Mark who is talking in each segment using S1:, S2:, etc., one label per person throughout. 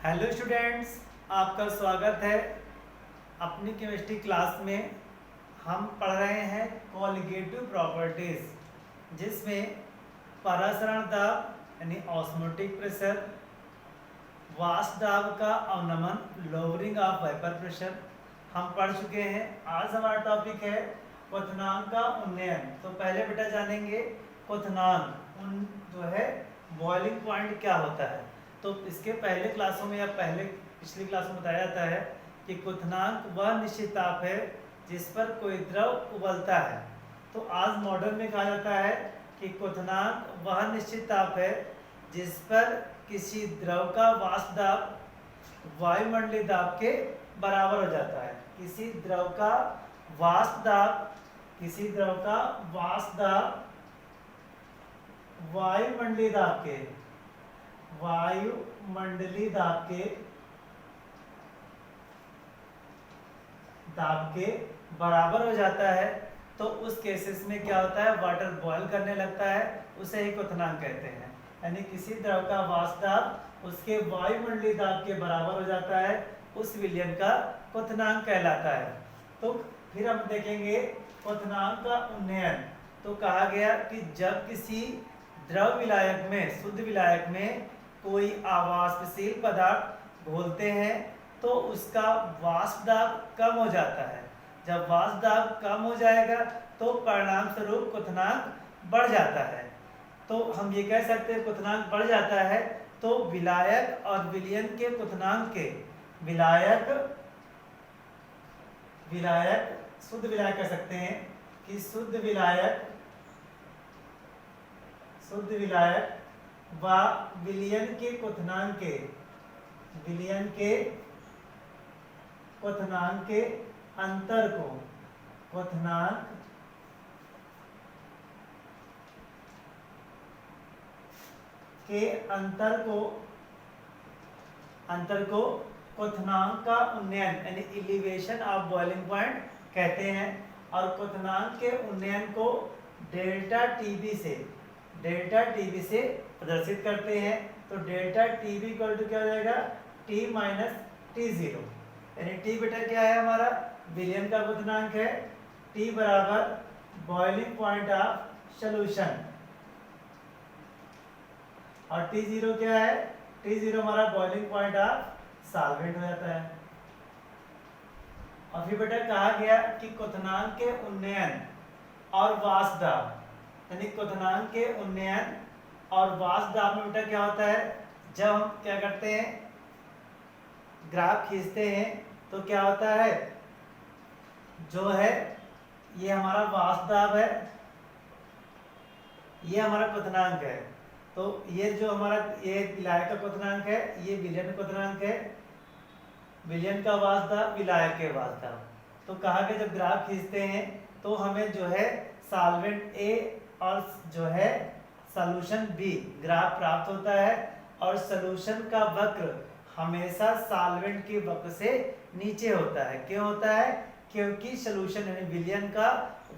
S1: Hello students, आपका स्वागत है अपनी केमिस्ट्री क्लास में। हम पढ़ रहे हैं कॉलिगेटिव प्रॉपर्टीज, जिसमें परासरण दाब यानी ऑस्मोटिक प्रेशर, वाष्प दाब का अवनमन लोअरिंग ऑफ वेपर प्रेशर हम पढ़ चुके हैं। आज हमारा टॉपिक है क्वथनांक का उन्नयन। तो पहले बेटा जानेंगे क्वथनांक जो है बॉइलिंग पॉइंट क्या होता है। तो इसके पहले क्लासों में या पिछली क्लास में बताया जाता है कि क्वथनांक वह निश्चित ताप है जिस पर कोई द्रव उबलता है। तो आज मॉडर्न में कहा जाता है कि क्वथनांक वह निश्चित ताप है जिस पर किसी द्रव का वाष्प दाब वायुमंडलीय दाब के बराबर हो जाता है। किसी द्रव का वाष्प दाब वायुमंडलीय दाब के बराबर हो जाता है। तो उस केसेस में क्या होता है, वाटर बॉयल करने लगता है, उसे ही क्वथनांक कहते हैं। यानी किसी द्रव का वाष्प दाब उसके वायुमंडलीय दाब के बराबर हो जाता है, उस विलयन का क्वथनांक कहलाता है। तो फिर हम देखेंगे क्वथनांक का उन्नयन। तो कहा गया कि जब किसी द्रव विलायक में, शुद्ध विलायक में कोई आवाष्पशील पदार्थ घोलते हैं तो उसका वाष्प दाब कम हो जाता है। जब वाष्प दाब कम हो जाएगा तो परिणाम स्वरूप क्वथनांक बढ़ जाता है। तो हम ये कह सकते हैं क्वथनांक बढ़ जाता है। तो विलायक और विलयन के क्वथनांक के विलायक शुद्ध विलायक कह सकते हैं कि शुद्ध विलायक व विलयन के क्वथनांक के अंतर को क्वथनांक का उन्नयन यानी एलिवेशन ऑफ बॉइलिंग पॉइंट कहते हैं। और क्वथनांक के उन्नयन को डेल्टा टीबी से प्रदर्शित करते हैं। तो डेल्टा टीबी इक्वल टू क्या हो जाएगा, टी माइनस टी जीरो। यानी टी बेटा क्या है, हमारा विलयन का क्वथनांक है, टी बराबर बॉइलिंग पॉइंट ऑफ सॉल्यूशन, और टी जीरो क्या है, टी जीरो हमारा बॉइलिंग पॉइंट ऑफ सॉल्वेंट हो जाता है। और फिर बेटा कहा गया कि क्वथनांक के उन्नयन और वाष्प दाब, यानी क्वथनांक के उन्नयन और वाष्प दाब में बेटा क्या होता है, जब हम क्या करते हैं, ग्राफ खींचते हैं तो क्या होता है, जो है ये हमारा वाष्प दाब है, ये हमारा क्वथनांक है। तो ये जो हमारा ये विलायक का क्वथनांक है, ये विलयन क्वथनांक है, विलयन का वाष्प दाब, विलायक के वाष्प दाब। तो कहा कि जब ग्राफ खींचते हैं तो हमें जो है सॉल्वेंट ए और जो है सॉल्यूशन बी ग्राफ प्राप्त होता है। और सॉल्यूशन का वक्र हमेशा सॉल्वेंट के वक्र से नीचे होता है। क्यों होता है, क्योंकि सॉल्यूशन यानी विलयन का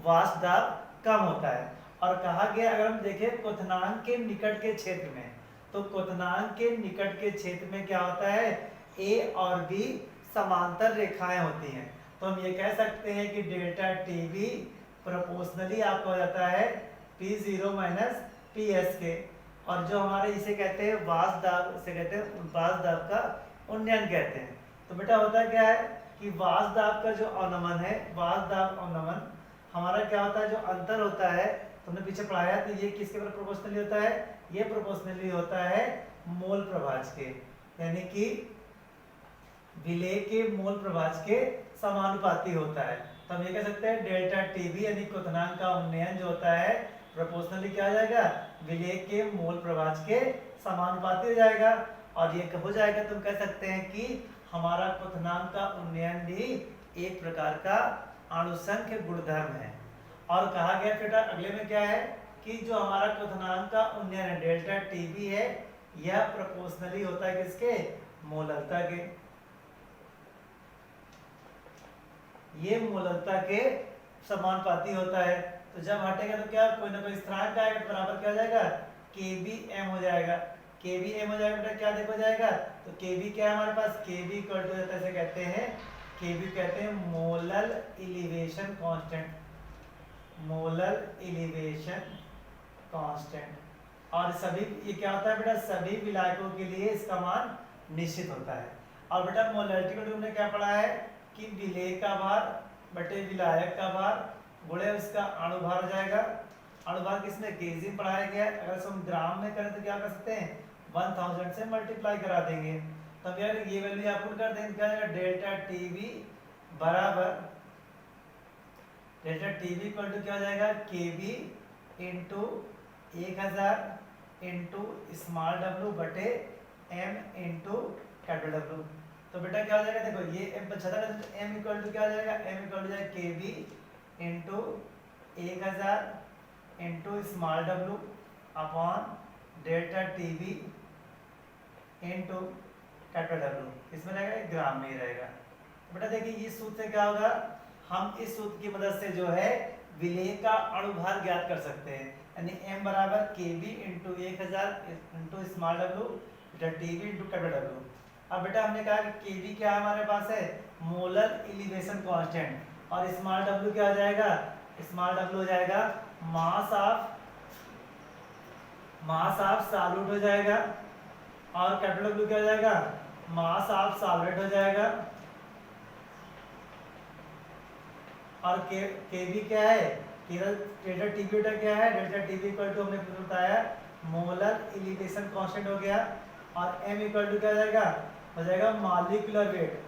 S1: वाष्प दाब कम होता है। और कहा गया अगर हम देखें क्वथनांक के निकट के क्षेत्र में, तो क्वथनांक के निकट के क्षेत्र में क्या होता है, ए और बी समांतर रेखाएं होती हैं। तो हम ये कह सकते हैं कि डेल्टा टी बी प्रोपोर्शनली आपको हो जाता है P zero minus P S के। और जो हमारे इसे कहते हैं वाष्प दाब, इसे कहते हैं वाष्प दाब का उन्नयन कहते हैं। तो बेटा होता क्या है कि वाष्प दाब का जो अवनमन है, वाष्प दाब अवनमन हमारा क्या होता है, जो अंतर होता है, तुमने पीछे पढ़ाया, तो ये किसके पर प्रोपोर्शनली होता है, ये प्रोपोर्शनली होता है मोल प्रभाज के, यानी कि विलेय के मोल प्रभाज के समानुपाती होता है। तो हम ये कह सकते हैं डेल्टा टीबी यानी क्वथनांक का उन्नयन जो होता है प्रोपोर्शनली क्या हो जाएगा, विलेय के मोल प्रभाज के समानुपाती हो जाएगा। और ये हो जाएगा तो हम कह सकते हैं कि हमारा क्वथनांक का उन्नयन भी एक प्रकार का अणुसंख्य गुणधर्म है। और कहा गया बेटा अगले में क्या है कि जो हमारा क्वथनांक का उन्नयन है डेल्टा टीबी है, यह प्रोपोर्शनली होता है किसके, मोलरता के। ये मोलरता के समानुपाती होता है। तो जब हटेगा तो क्या कोई ना कोई स्थिरांक आएगा, तो बराबर क्या हो जाएगा, के बी एम हो जाएगा। के वी एम हो जाएगा बेटा, क्या देखो जाएगा, तो के वी क्या है हमारे पास, के वी इक्वल टू जाता है, कहते हैं के वी कहते हैं molar elevation constant, molar elevation constant. और सभी ये क्या होता है बेटा, सभी विलायकों के लिए इसका मान निश्चित होता है। और बेटा मोलरिटी को तुमने क्या पढ़ा है कि विलेय का भार बटे विलायक का भार गुणे उसका अणुभार हो जाएगा। अणुभार किसमें, केजी में पढ़ाया गया है। अगर हम ग्राम में करें तो क्या कर सकते हैं, 1000 से मल्टीप्लाई करा देंगे। तो हम यार ये वैल्यू यहाँ पुट कर देंगे, क्या आएगा, डेल्टा टीवी बराबर, डेल्टा टीवी इक्वल टू क्या हो जाएगा, kV into 1000 into small W बटे एम इंटू कैपिटल डब्ल्यू। तो बेटा क्या हो जाएगा, देखो ये एम बचा था, तो एम इक्वल टू क्या हो जाएगा, एम इक्वल टू जाएगा kV into 1000 into small W upon delta TV into capital W. इसमें रहेगा, ग्राम में ही रहेगा। बेटा देखिए इस सूत्र से क्या होगा, हम इस सूत्र की मदद से जो है विलेय का अणुभार ज्ञात कर सकते हैं, यानी m बराबर केवी इंटू 1000 इंटू स्मॉल डब्ल्यू बेटा टीवी इंटू कैपिटल डब्ल्यू। अब बेटा हमने कहा कि केवी क्या है हमारे पास है, मोलर एलिवेशन कांस्टेंट, और स्मॉल डब्ल्यू क्या हो जाएगा, स्मॉल डब्ल्यू हो जाएगा मास ऑफ सॉल्यूट हो जाएगा, और कैपिटल डब्ल्यू क्या हो जाएगा, मास ऑफ सॉल्वेंट हो जाएगा। और केवी क्या है, डेल्टा टीवी क्या है, डेल्टा टीवी इक्वल टू हमने बताया मोलर एलिवेशन कांस्टेंट हो गया, और m इक्वल टू क्या हो जाएगा molecular weight,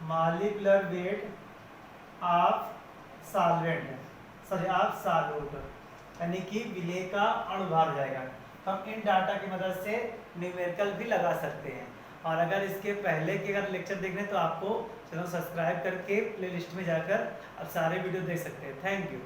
S1: molecular weight of solvent, sorry of solute, यानी कि विलेय का अणुभार हो जाएगा। हम इन डाटा की मदद से न्यूमेरिकल भी लगा सकते हैं। और अगर इसके पहले के अगर लेक्चर देखने तो आपको चैनल सब्सक्राइब करके प्लेलिस्ट में जाकर आप सारे वीडियो देख सकते हैं। Thank you.